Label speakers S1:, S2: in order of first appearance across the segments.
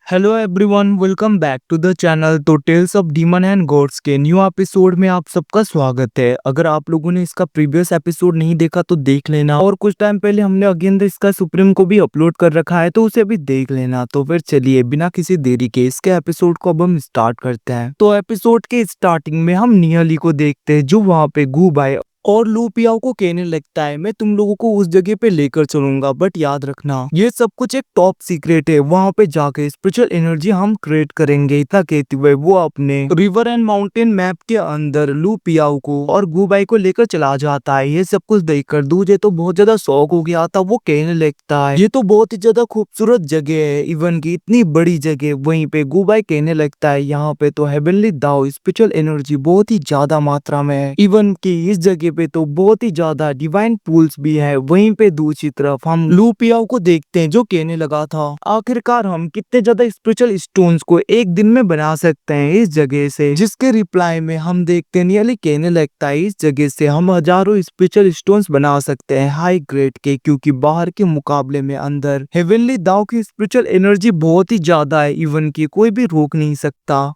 S1: Hello everyone, welcome back to the channel. तो tales of demon and gods के new episode में आप सबका स्वागत है। अगर आप लोगों ने इसका प्रीवियस एपिसोड नहीं देखा तो देख लेना, और कुछ टाइम पहले हमने अगेन इसका सुप्रीम को भी अपलोड कर रखा है तो उसे भी देख लेना। तो फिर चलिए बिना किसी देरी के इसके एपिसोड को अब हम स्टार्ट करते हैं। तो एपिसोड के स्टार्टिंग में हम नियली को देखते हैं जो वहाँ पे गूबाई और लूपियाओ को कहने लगता है, मैं तुम लोगों को उस जगह पे लेकर चलूंगा, बट याद रखना ये सब कुछ एक टॉप सीक्रेट है। वहां पे जाके स्पिरिचुअल एनर्जी हम क्रिएट करेंगे। इतना कहते हुए वो अपने रिवर एंड माउंटेन मैप के अंदर लूपियाओ को और गूबाई को लेकर चला जाता है। ये सब कुछ देखकर दूजे तो बहुत ज्यादा शौक हो गया था। वो कहने लगता है ये तो बहुत ही ज्यादा खूबसूरत जगह है, इवन की इतनी बड़ी जगह। वहीं पे गूबाई कहने लगता है यहाँ पे तो हेवनली दाओ स्पिरिचुअल एनर्जी बहुत ही ज्यादा मात्रा में है, इवन की इस जगह पे तो बहुत ही ज्यादा डिवाइन पूल्स भी है। वहीं पे दूसरी तरफ हम लूपियाओ को देखते हैं जो कहने लगा था, आखिरकार हम कितने ज्यादा स्पिरिचुअल स्टोन्स को एक दिन में बना सकते हैं इस जगह से। जिसके रिप्लाई में हम देखते हैं नियली कहने लगता है, इस जगह से हम हजारों स्पिरिचुअल स्टोन्स बना सकते हैं हाई ग्रेड के, क्योंकि बाहर के मुकाबले में अंदर हेवनली दाओ की स्पिरिचुअल एनर्जी बहुत ही ज्यादा है, इवन की कोई भी रोक नहीं सकता।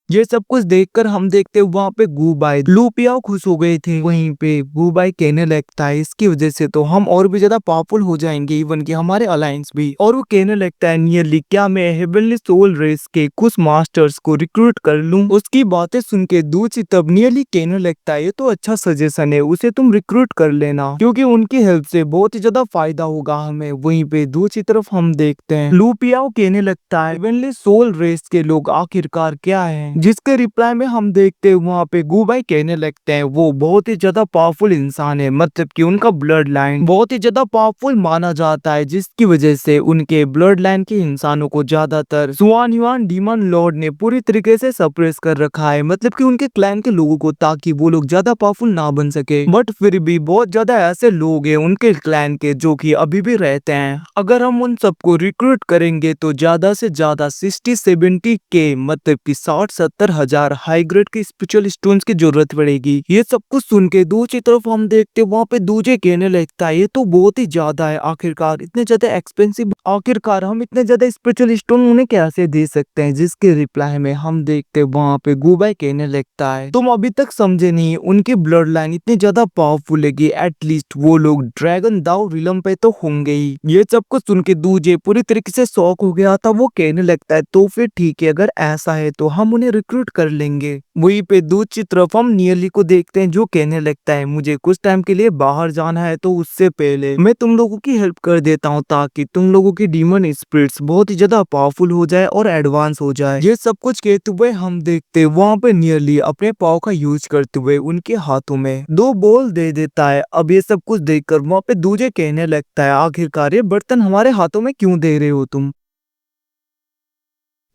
S1: ये सब कुछ देखकर हम देखते वहां पे गूबाई लूपियाओ खुश हो गए थे। वहीं पे गूबाई कहने लगता है इसकी वजह से तो हम और भी ज्यादा पावरफुल हो जाएंगे, इवन कि हमारे अलायंस भी। और वो कहने लगता है नियरली क्या मैं हेवनली सोल रेस के कुछ मास्टर्स को रिक्रूट कर लूं। उसकी बातें सुन के दूसरी तब नियरली कहने लगता है ये तो अच्छा सजेशन है, उसे तुम रिक्रूट कर लेना क्योंकि उनकी हेल्प से बहुत ही ज्यादा फायदा होगा हमें। वहीं पे दूसरी तरफ हम देखते हैं लूपियाओ कहने लगता है हेवनली सोल रेस के लोग आखिरकार क्या है, जिसके रिप्लाई में हम देखते हैं वहाँ पे गूबाई कहने लगते हैं वो बहुत ही ज्यादा पावरफुल इंसान है, मतलब कि उनका ब्लड लाइन बहुत ही ज्यादा पावरफुल माना जाता है, जिसकी वजह से उनके ब्लड लाइन के इंसानों को ज्यादातर सुआन युआन डीमन लॉर्ड ने पूरी तरीके से सप्रेस कर रखा है, मतलब कि उनके क्लैन के लोगों को, ताकि वो लोग ज्यादा पावरफुल ना बन सके। बट फिर भी बहुत ज्यादा ऐसे लोग हैं उनके क्लैन के जो कि अभी भी रहते हैं। अगर हम उन सबको रिक्रूट करेंगे तो ज्यादा से ज्यादा 60-70 के, मतलब कि 60-70 हजार हाई ग्रेड के स्पिरिचुअल स्टोन्स की जरूरत पड़ेगी। ये सब कुछ सुन के दूसरी तरफ हम देखते वहाँ पे दूजे कहने लगता है ये तो बहुत ही ज्यादा है, आखिरकार इतने ज्यादा एक्सपेंसिव, आखिरकार हम इतने ज्यादा स्पिरिचुअल स्टोन उन्हें कैसे दे सकते हैं। जिसके रिप्लाई में हम देखते वहाँ पे गूबाई कहने लगता है तुम अभी तक समझे नहीं, उनकी ब्लड लाइन इतनी ज्यादा पावरफुल है कि एटलीस्ट वो लोग ड्रैगन दाओ रिलम पे तो होंगे ही। ये सब कुछ सुन के दूजे पूरी तरीके से शॉक हो गया था। वो कहने लगता है तो फिर ठीक है, अगर ऐसा है तो हम उन्हें रिक्रूट कर लेंगे। वहीं पे दूसरी तरफ हम नियली को देखते हैं जो कहने लगता है मुझे कुछ टाइम के लिए बाहर जाना है, तो उससे पहले मैं तुम लोगों की हेल्प कर देता हूँ ताकि तुम लोगों की डीमन स्पिरिट्स बहुत ही ज्यादा पावरफुल हो जाए और एडवांस हो जाए। ये सब कुछ कहते हुए हम देखते वहाँ पे नियली अपने पाव का यूज करते हुए उनके हाथों में 2 बॉल दे देता है। अब ये सब कुछ देखकर वहाँ पे दूजे कहने लगता है आखिरकार ये बर्तन हमारे हाथों में क्यों दे रहे हो तुम,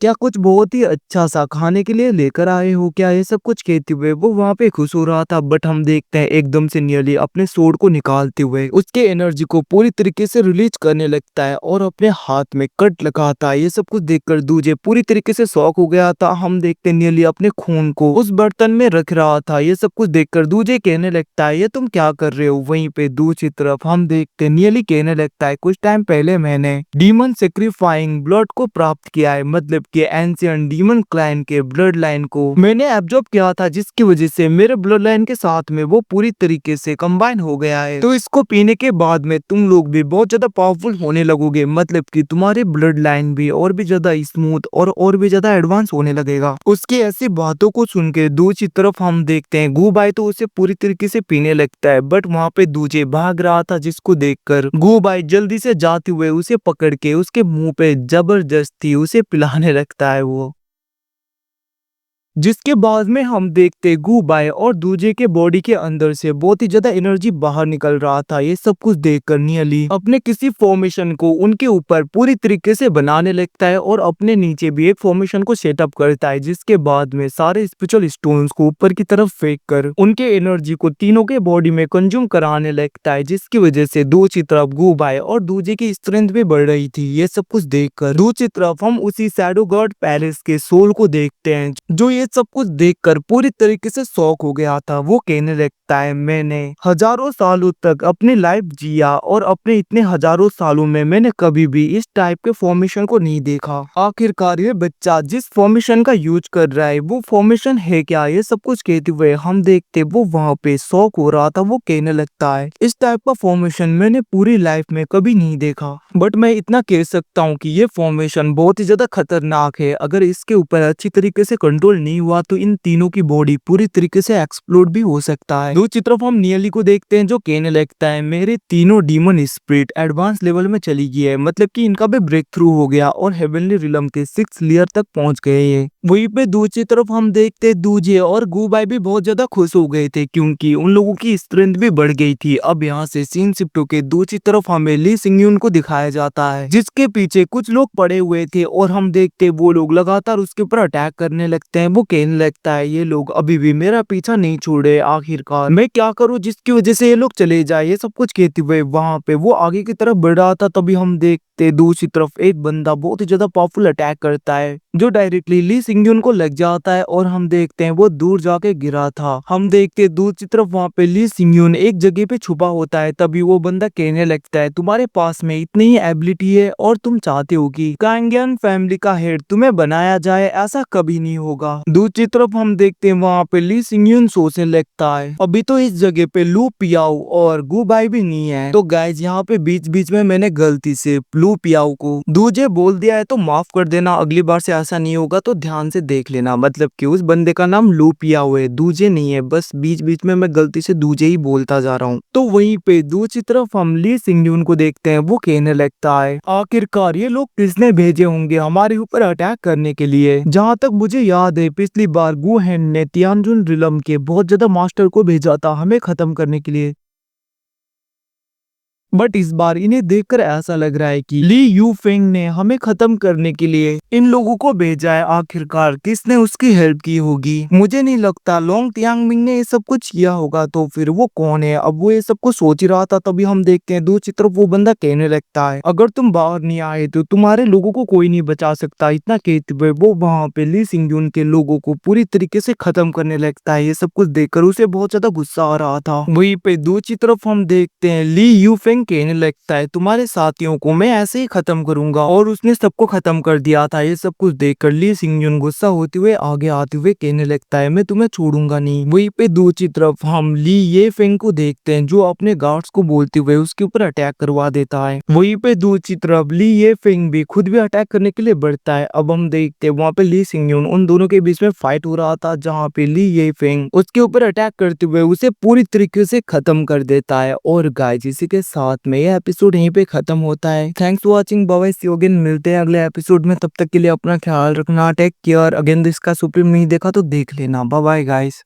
S1: क्या कुछ बहुत ही अच्छा सा खाने के लिए लेकर आए हो क्या। ये सब कुछ कहते हुए वो वहाँ पे खुश हो रहा था। बट हम देखते हैं एकदम से नियली अपने सोड को निकालते हुए उसके एनर्जी को पूरी तरीके से रिलीज करने लगता है और अपने हाथ में कट लगाता है। ये सब कुछ देखकर दूजे पूरी तरीके से शॉक हो गया था। हम देखते हैं नियली अपने खून को उस बर्तन में रख रहा था। ये सब कुछ देखकर दूजे कहने लगता है ये तुम क्या कर रहे हो। वहीं पे दूसरी तरफ हम देखते नियली कहने लगता है कुछ टाइम पहले मैंने डीमन सेक्रीफाइंग ब्लड को प्राप्त किया है, मतलब कि एंशिएंट डीमन क्लैन के ब्लड लाइन को मैंने एब्जॉर्ब किया था, जिसकी वजह से मेरे ब्लड लाइन के साथ में वो पूरी तरीके से कंबाइन हो गया है। तो इसको पीने के बाद में तुम लोग भी बहुत ज्यादा पावरफुल होने लगोगे, मतलब कि तुम्हारे ब्लड लाइन भी और भी ज्यादा स्मूथ और भी ज्यादा एडवांस होने लगेगा। उसकी ऐसी बातों को सुन के दूसरी तरफ हम देखते हैं गूबाई तो उसे पूरी तरीके से पीने लगता है, बट वहाँ पे दूजे भाग रहा था, जिसको देखकर गूबाई जल्दी से जाते हुए उसे पकड़ के उसके मुंह पे जबरदस्ती उसे पिलाने लगता है वो। जिसके बाद में हम देखते गूबाई और दूजे के बॉडी के अंदर से बहुत ही ज्यादा एनर्जी बाहर निकल रहा था। ये सब कुछ देखकर नियली अपने किसी फॉर्मेशन को उनके ऊपर पूरी तरीके से बनाने लगता है और अपने नीचे भी एक फॉर्मेशन को सेटअप करता है। जिसके बाद में सारे स्पिरिचुअल स्टोन्स को ऊपर की तरफ फेंक कर उनके एनर्जी को तीनों के बॉडी में कंज्यूम कराने लगता है, जिसकी वजह से दूसरी तरफ गूबाई और दूजे की स्ट्रेंथ भी बढ़ रही थी। ये सब कुछ देखकर दूसरी तरफ हम उसी शैडो गॉड पैलेस के सोल को देखते हैं जो ये ये सब कुछ देखकर पूरी तरीके से शॉक हो गया था। वो कहने लगता है, मैंने हजारों सालों तक अपनी लाइफ जिया और अपने इतने हजारों सालों में मैंने कभी भी इस टाइप के फॉर्मेशन को नहीं देखा। आखिरकार ये बच्चा जिस फॉर्मेशन का यूज कर रहा है वो फॉर्मेशन है क्या, ये सब कुछ कहते हुए हम देखते वो वहाँ पे शॉक हो रहा था। वो कहने लगता है, इस टाइप का फॉर्मेशन मैंने पूरी लाइफ में कभी नहीं देखा, बट मैं इतना कह सकता हूँ कि ये फॉर्मेशन बहुत ही ज्यादा खतरनाक है। अगर इसके ऊपर अच्छी तरीके से कंट्रोल नहीं हुआ तो इन तीनों की बॉडी पूरी तरीके से एक्सप्लोड भी हो सकता है। दूसरी तरफ हम नियली को देखते हैं जो कहने लगता है, मेरे तीनों डीमन स्पिरिट एडवांस लेवल में चली गई है, मतलब कि इनका भी ब्रेक थ्रू हो गया और हेवनली रिलम के 6th लेयर तक पहुंच गए हैं। वहीं पे दूसरी तरफ हम देखते दूजे और गुबाई भी बहुत ज्यादा खुश हो गए थे क्योंकि उन लोगों की स्ट्रेंथ भी बढ़ गई थी। अब यहाँ से सीन शिफ्ट होके दूसरी तरफ हमें ली सिंगयून को दिखाया जाता है जिसके पीछे कुछ लोग पड़े हुए थे और हम देखते वो लोग लगातार उसके ऊपर अटैक करने लगते हैं। वो कहने लगता है, ये लोग अभी भी मेरा पीछा नहीं छोड़े, आखिरकार मैं क्या करूं जिसकी वजह से ये लोग चले जाए। ये सब कुछ कहते हुए वहां पे वो आगे की तरफ बढ़ रहा था। तभी हम देखते दूसरी तरफ एक बंदा बहुत ही ज्यादा पावरफुल अटैक करता है जो डायरेक्टली ली सिंगयून को लग जाता है और हम देखते हैं वो दूर जाके गिरा था। हम देखते दूसरी तरफ वहाँ पे ली सिंगयून एक जगह पे छुपा होता है। तभी वो बंदा कहने लगता है, तुम्हारे पास में इतनी ही एबिलिटी है और तुम चाहते हो कि कांगियन फैमिली का हेड तुम्हें बनाया जाए, ऐसा कभी नहीं होगा। दूसरी तरफ हम देखते हैं वहाँ पे ली सिंगयून सोचने लगता है, अभी तो इस जगह पे लू पियाओ और गुबाई भी नहीं है। तो गाइज यहाँ पे बीच बीच में मैंने गलती से लू पियाओ को दूजे बोल दिया है तो माफ कर देना, अगली बार से ऐसा नहीं होगा तो ध्यान से देख लेना। मतलब कि उस बंदे का नाम लू पियाओ है, दूजे नहीं है, बस बीच बीच में मैं गलती से दूजे ही बोलता जा रहा हूँ। तो वहीं पे दूसरी तरफ हम ली सिंगयून को देखते हैं। वो कहने लगता है, आखिरकार ये लोग किसने भेजे होंगे हमारे ऊपर अटैक करने के लिए। जहाँ तक मुझे याद है पिछली बार गु हैंड ने तियानजुन रिलम के बहुत ज्यादा मास्टर को भेजा था हमें खत्म करने के लिए, बट इस बार इन्हें देखकर ऐसा लग रहा है कि ली यू फेंग ने हमें खत्म करने के लिए इन लोगों को भेजा है। आखिरकार किसने उसकी हेल्प की होगी, मुझे नहीं लगता लोंग तियांगमिंग ने ये सब कुछ किया होगा। तो फिर वो कौन है, अब वो ये सब कुछ सोच ही रहा था। तभी हम देखते हैं दूसरी तरफ वो बंदा कहने लगता है, अगर तुम बाहर नहीं आए तो तुम्हारे लोगों को कोई नहीं बचा सकता। इतना कहते हुए वो वहाँ पे ली सिंगयून के लोगों को पूरी तरीके से खत्म करने लगता है। ये सब कुछ देखकर उसे बहुत ज्यादा गुस्सा आ रहा था। वहीं पे दूसरी तरफ हम देखते हैं ली यू फेंग कहने लगता है, तुम्हारे साथियों को मैं ऐसे ही खत्म करूंगा, और उसने सबको खत्म कर दिया था। ये सब कुछ देखकर ली सिंगयून गुस्सा होते हुए आगे आते हुए कहने लगता है, मैं तुम्हें छोड़ूंगा नहीं। वहीं पे दूसरी तरफ हम ली ये फेंग को देखते हैं जो अपने गार्ड्स को बोलते हुए उसके ऊपर अटैक करवा देता है। वहीं पे दूसरी तरफ ली ये फेंग भी खुद भी अटैक करने के लिए बढ़ता है। अब हम देखते हैं वहाँ पे ली सिंगयून उन दोनों के बीच में फाइट हो रहा था जहाँ पे ली ये फेंग उसके ऊपर अटैक करते हुए उसे पूरी तरीके से खत्म कर देता है। और गाइस इसी के साथ में यह एपिसोड यहीं पे खत्म होता है। Thanks for watching, bye bye, see you again, मिलते हैं अगले एपिसोड में। तब तक के लिए अपना ख्याल रखना, टेक केयर। अगेन इसका सुप्रीम नहीं देखा तो देख लेना। Bye bye guys.